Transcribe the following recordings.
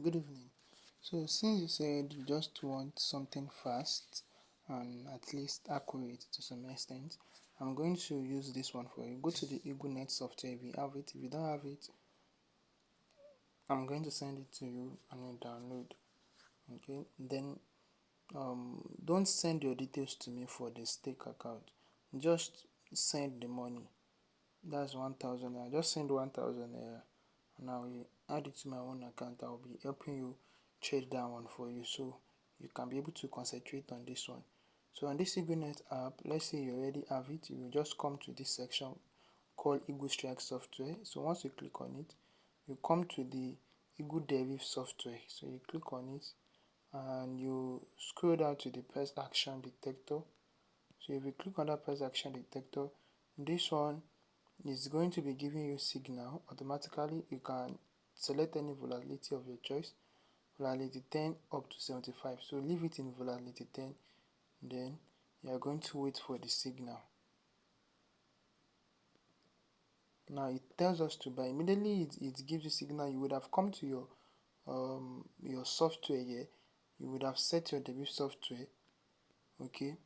good evening. So since you said you just want something fast and at least accurate to some extent, I'm going to use this one for you. Go to the Eaglenet software if you have it. If you don't have it, I'm going to send it to you and you download. Okay, then don't send your details to me for the stake account. Just send the money. That's 1,000 naira. Just send 1,000 naira and I will add it to my own account. I will be helping you trade that one for you so you can be able to concentrate on this one. So on this Eaglenet app, let's say you already have it, you will just come to this section called Eagle Strike software. So once you click on it, you come to the Eagle Deriv software. So you click on it and you scroll down to the press action detector. So if you click on that press action detector, this one is going to be giving you signal automatically. You can select any volatility of your choice, volatility 10 up to 75. So leave it in volatility 10, then you are going to wait for the signal. Now it tells us to buy. Immediately it gives you signal. You would have come to your software here. You would have set your debit software. Okay,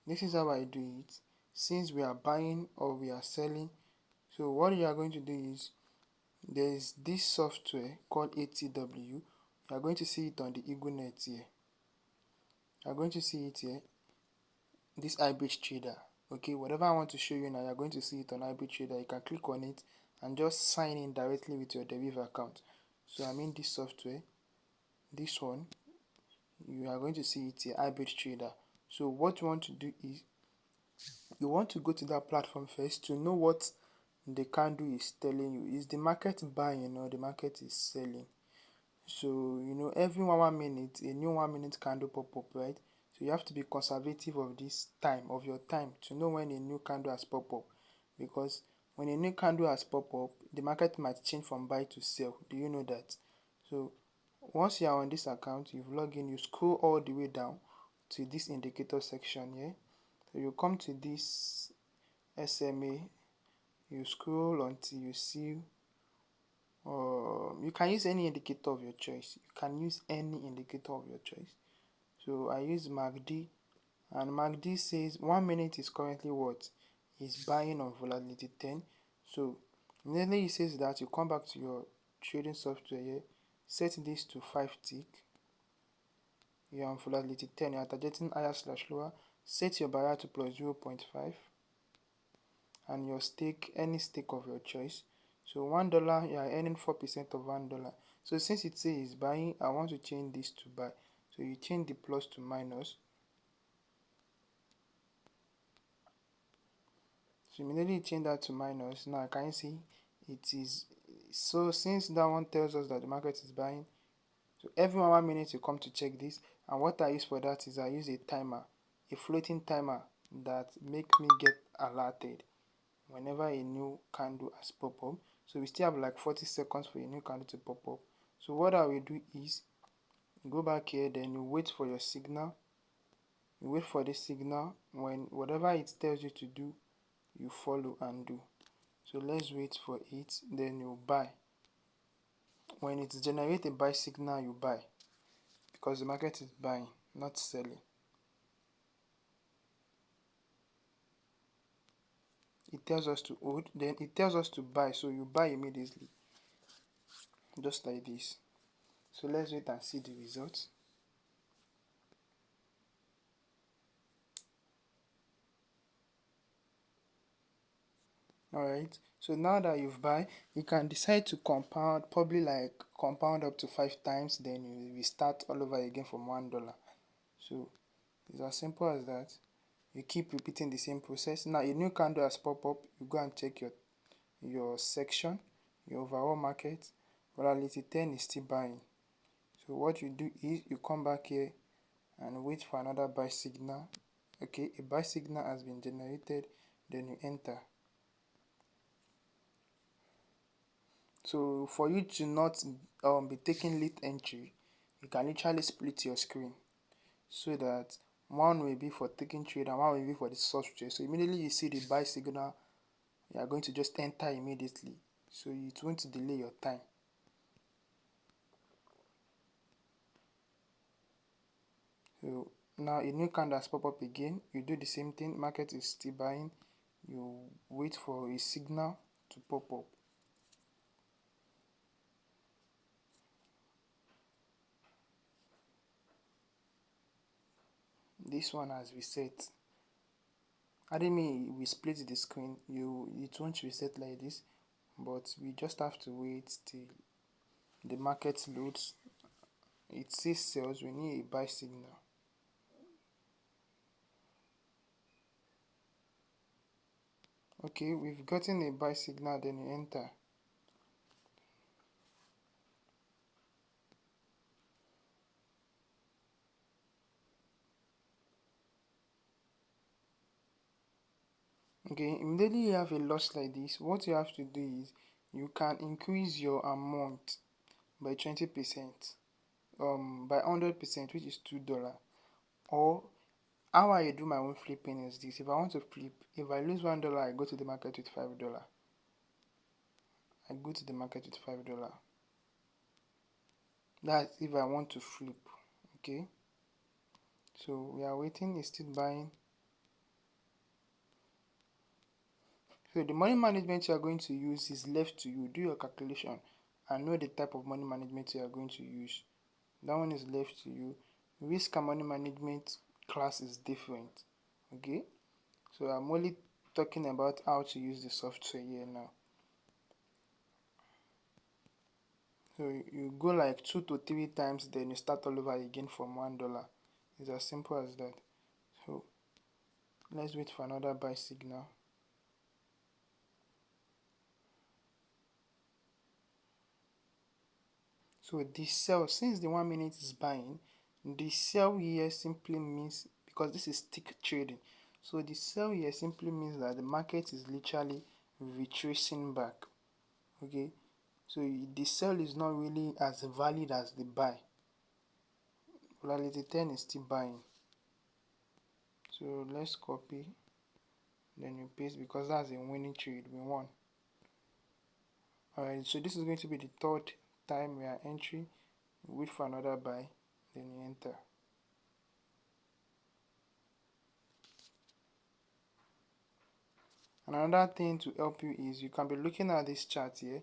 this is how I do it. Since we are buying or we are selling, so what you are going to do is there is this software called ATW. You are going to see it on the Eaglenet here. You are going to see it here, this hybrid trader. Okay, whatever I want to show you now, you are going to see it on hybrid trader. You can click on it and just sign in directly with your deriv account. So I'm in this software, this one. You are going to see it here, hybrid trader. So what you want to do is you want to go to that platform first to know what the candle is telling you. Is the market buying or the market is selling? So every 1 minute a new 1 minute candle pop up, right? So you have to be conservative of this time of your time to know when a new candle has pop up, because when a new candle has pop up, the market might change from buy to sell. Do you know that? So once you are on this account, you've logged in, you scroll all the way down to this indicator section here. So you come to this SMA, you scroll until you see you can use any indicator of your choice. You can use any indicator of your choice. So I use MACD, and MACD says 1 minute is currently what is buying on volatility 10. So immediately it says that, you come back to your trading software here, set this to 5 tick. You're on volatility 10, you're targeting higher slash lower. Set your barrier to plus 0.5 and your stake, any stake of your choice. So $1, you are earning 4% of $1. So since it says buying, I want to change this to buy. So you change the plus to minus. So immediately you change that to minus. Now can you see it is? So since that one tells us that the market is buying, so every 1 minute you come to check this. And what I use for that is I use a timer, a floating timer that make me get alerted whenever a new candle has pop up. So we still have like 40 seconds for a new candle to pop up. So what I will do is go back here, then you wait for your signal. You wait for this signal. When whatever it tells you to do, you follow and do. So let's wait for it, then you buy. When it generates a buy signal, you buy, because the market is buying, not selling. It tells us to hold, then it tells us to buy, so you buy immediately, just like this. So let's wait and see the results. Alright, so now that you've buy, you can decide to compound, probably like compound up to 5 times, then you restart all over again from $1. So it's as simple as that. You keep repeating the same process. Now a new candle has pop up, you go and check your section, your overall market. Volatility 10 is still buying. So what you do is you come back here and wait for another buy signal. Okay, a buy signal has been generated, then you enter. So for you to not be taking late entry, you can literally split your screen so that one will be for taking trade and one will be for the software. So immediately you see the buy signal, you are going to just enter immediately, so it won't delay your time. So now a new candle has pop up again. You do the same thing. Market is still buying. You wait for a signal to pop up. This one has reset. I didn't mean we split the screen. It won't reset like this, but we just have to wait till the market loads. It says sells. We need a buy signal. Okay, we've gotten a buy signal. Then you enter. Okay, immediately you have a loss like this, what you have to do is you can increase your amount by 20%, by 100%, which is $2. Or how I do my own flipping is this: if I want to flip, if I lose $1, I go to the market with $5. I go to the market with $5. That's if I want to flip. Okay, so we are waiting, it's still buying. So the money management you are going to use is left to you. Do your calculation and know the type of money management you are going to use. That one is left to you. Risk and money management class is different. Okay, so I'm only talking about how to use the software here now. So you go like 2 to 3 times, then you start all over again from $1. It's as simple as that. So let's wait for another buy signal. So the sell, since the 1 minute is buying, the sell here simply means, because this is tick trading, so the sell here simply means that the market is literally retracing back. Okay, so the sell is not really as valid as the buy. Volatility 10 is still buying. So let's copy, then you paste, because that's a winning trade. We won. Alright, so this is going to be the third time we are entering. Wait for another buy, then you enter. Another thing to help you is you can be looking at this chart here.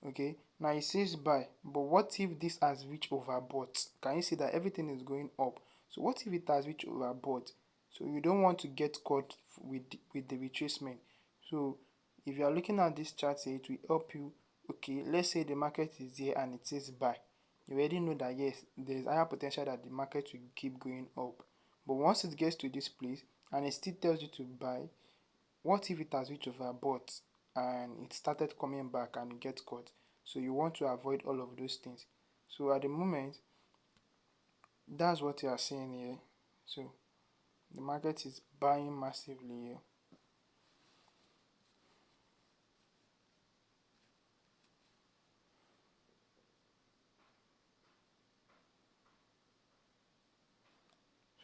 Okay, now it says buy, but what if this has reached overbought? Can you see that everything is going up? So what if it has reached overbought? So you don't want to get caught with the retracement. So if you are looking at this chart here, it will help you. Okay, let's say the market is here and it says buy. You already know that yes, there is higher potential that the market will keep going up. But once it gets to this place and it still tells you to buy, what if it has reached overbought and it started coming back and it gets caught? So you want to avoid all of those things. So at the moment, that's what you are seeing here. So the market is buying massively here.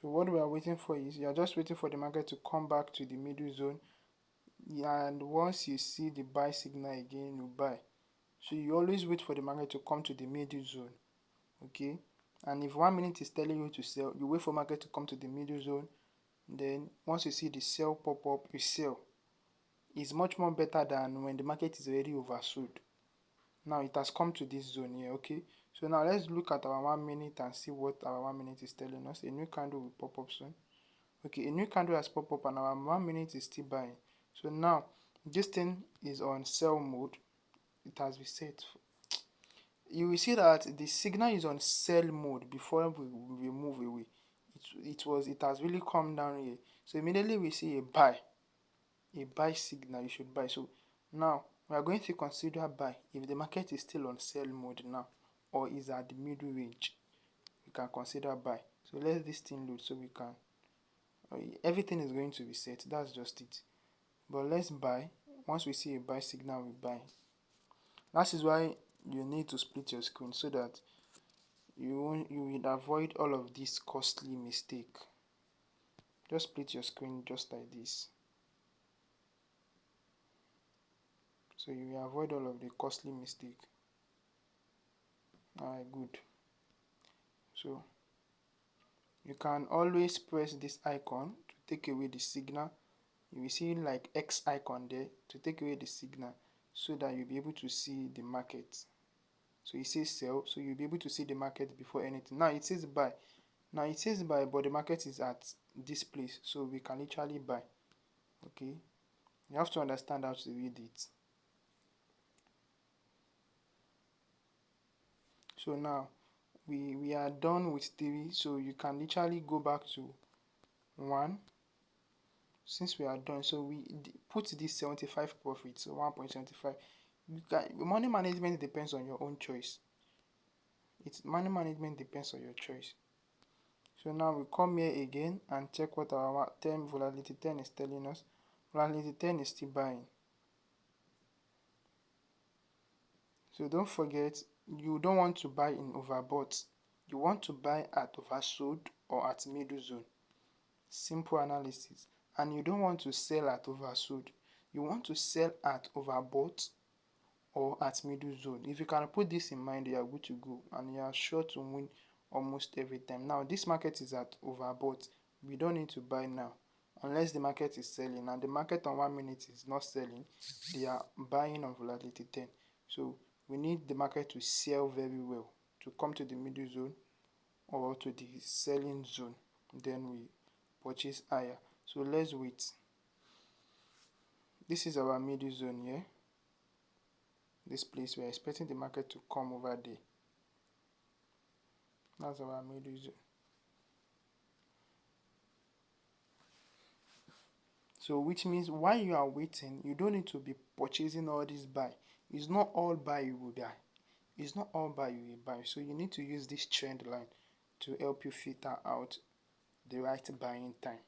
So what we are waiting for is, you are just waiting for the market to come back to the middle zone, and once you see the buy signal again, you buy. So you always wait for the market to come to the middle zone. Okay, and if 1 minute is telling you to sell, you wait for market to come to the middle zone. Then once you see the sell pop up, you sell. It's much more better than when the market is already oversold. Now it has come to this zone here. Okay, so now let's look at our 1 minute and see what our 1 minute is telling us. A new candle will pop up soon. Okay, a new candle has popped up and our 1 minute is still buying. So now this thing is on sell mode. It has reset. You will see that the signal is on sell mode before we move away. It has really come down here. So immediately we see a buy signal, you should buy. So now we are going to consider buy if the market is still on sell mode now, or is at the middle range. We can consider buy. So let this thing load so we can. Everything is going to reset. That's just it. But let's buy. Once we see a buy signal, we buy. That is why you need to split your screen, so that you will avoid all of this costly mistake. Just split your screen just like this, so you will avoid all of the costly mistake. Alright, good. So You can always press this icon to take away the signal. You will see like X icon there to take away the signal so that you'll be able to see the market. So it says sell, so you'll be able to see the market before anything. Now it says buy. Now it says buy, but the market is at this place, so we can literally buy. Okay, you have to understand how to read it. So now we are done with 3, so you can literally go back to 1. Since we are done, so we put this 75 profit, so 1.75. Money management depends on your own choice. Money management depends on your choice. So now we come here again and check what our volatility 10 is telling us. Volatility 10 is still buying. So don't forget, you don't want to buy in overbought. You want to buy at oversold or at middle zone. Simple analysis. And you don't want to sell at oversold. You want to sell at overbought or at middle zone. If you can put this in mind, you are good to go and you are sure to win almost every time. Now this market is at overbought. We don't need to buy now unless the market is selling, and the market on 1 minute is not selling. They are buying on volatility 10. So we need the market to sell very well to come to the middle zone or to the selling zone, then we purchase higher. So let's wait. This is our middle zone here. This place, we're expecting the market to come over there. That's our middle zone. So which means while you are waiting, you don't need to be purchasing all this buy. It's not all buy you will buy. It's not all buy you will buy. So you need to use this trend line to help you filter out the right buying time.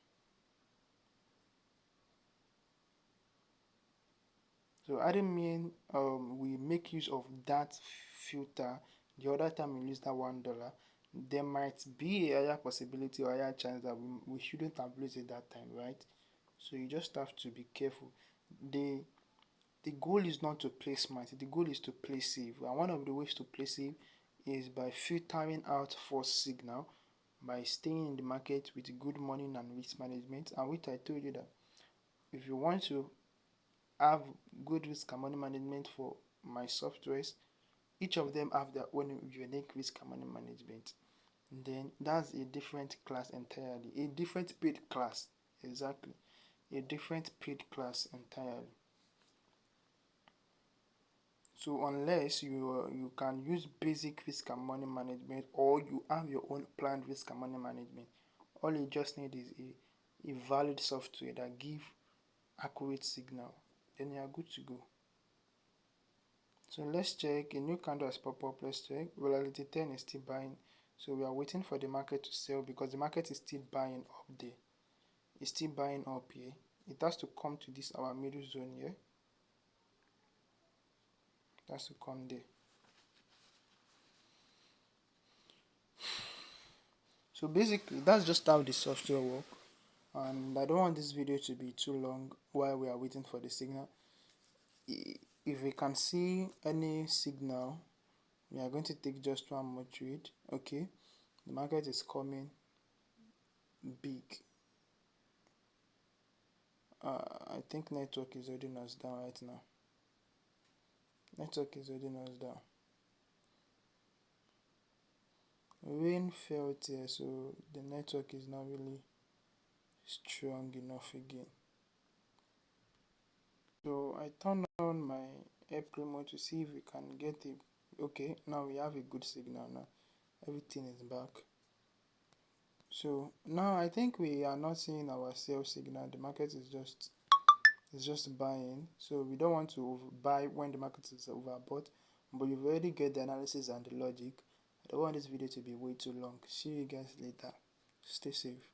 So I didn't mean we make use of that filter the other time we use that $1. There might be a higher possibility or higher chance that we shouldn't have used it that time, right? So you just have to be careful. The goal is not to play smart, the goal is to play safe. And one of the ways to play safe is by filtering out false signal, by staying in the market with good money and risk management. And which I told you that if you want to have good risk and money management for my softwares, each of them have their own unique risk and money management. Then that's a different class entirely, a different paid class. Exactly, a different paid class entirely. So unless you can use basic risk and money management, or you have your own planned risk and money management, all you just need is a valid software that give accurate signal, then you are good to go. So let's check a new candle has pop up. Let's check. Volatility 10 is still buying. So we are waiting for the market to sell because the market is still buying up there. It's still buying up here. It has to come to this our middle zone here. It has to come there. So basically that's just how the software works. And I don't want this video to be too long while we are waiting for the signal. If we can see any signal, we are going to take just one more trade. Okay, the market is coming big. I think network is holding us down right now. Network is holding us down. Rain fell here, so the network is not really strong enough again. So I turn on my airplane mode to see if we can get it. Okay, now we have a good signal now. Everything is back. So now I think we are not seeing our sell signal. The market is just buying. So we don't want to buy when the market is overbought, but you've already get the analysis and the logic. I don't want this video to be way too long. See you guys later. Stay safe.